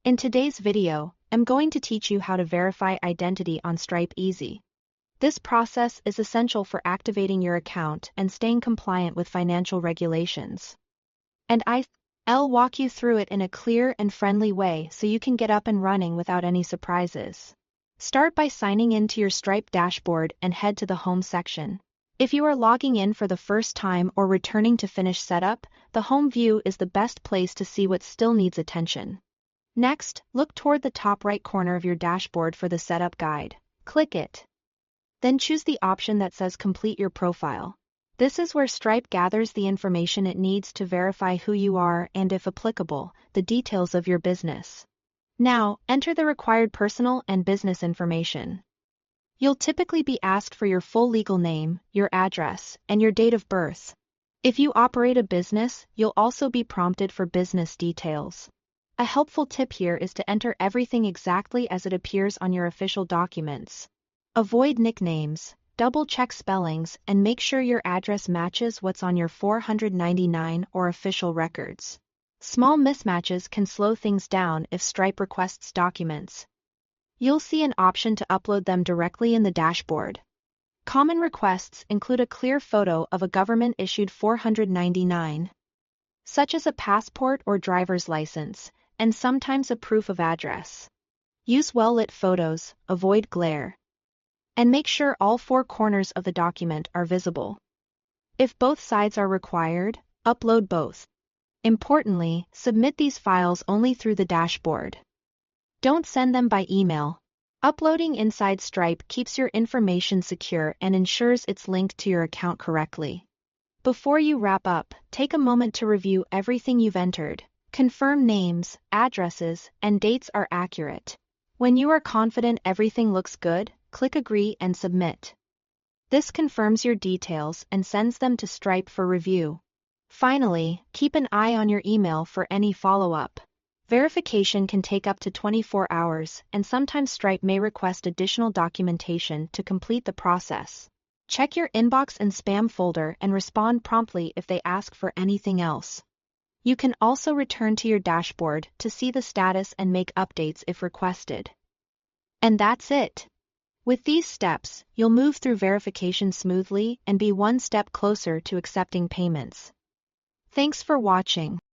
In today's video, I'm going to teach you how to verify identity on Stripe Easy. This process is essential for activating your account and staying compliant with financial regulations. And I'll walk you through it in a clear and friendly way so you can get up and running without any surprises. Start by signing in to your Stripe dashboard and head to the Home section. If you are logging in for the first time or returning to finish setup, the Home view is the best place to see what still needs attention. Next, look toward the top right corner of your dashboard for the setup guide. Click it. Then choose the option that says Complete Your Profile. This is where Stripe gathers the information it needs to verify who you are and, if applicable, the details of your business. Now, enter the required personal and business information. You'll typically be asked for your full legal name, your address, and your date of birth. If you operate a business, you'll also be prompted for business details. A helpful tip here is to enter everything exactly as it appears on your official documents. Avoid nicknames, double-check spellings, and make sure your address matches what's on your 499 or official records. Small mismatches can slow things down if Stripe requests documents. You'll see an option to upload them directly in the dashboard. Common requests include a clear photo of a government-issued 499, such as a passport or driver's license, and sometimes a proof of address. Use well-lit photos, avoid glare, and make sure all four corners of the document are visible. If both sides are required, upload both. Importantly, submit these files only through the dashboard. Don't send them by email. Uploading inside Stripe keeps your information secure and ensures it's linked to your account correctly. Before you wrap up, take a moment to review everything you've entered. Confirm names, addresses, and dates are accurate. When you are confident everything looks good, click Agree and Submit. This confirms your details and sends them to Stripe for review. Finally, keep an eye on your email for any follow-up. Verification can take up to 24 hours, and sometimes Stripe may request additional documentation to complete the process. Check your inbox and spam folder and respond promptly if they ask for anything else. You can also return to your dashboard to see the status and make updates if requested. And that's it. With these steps, you'll move through verification smoothly and be one step closer to accepting payments. Thanks for watching.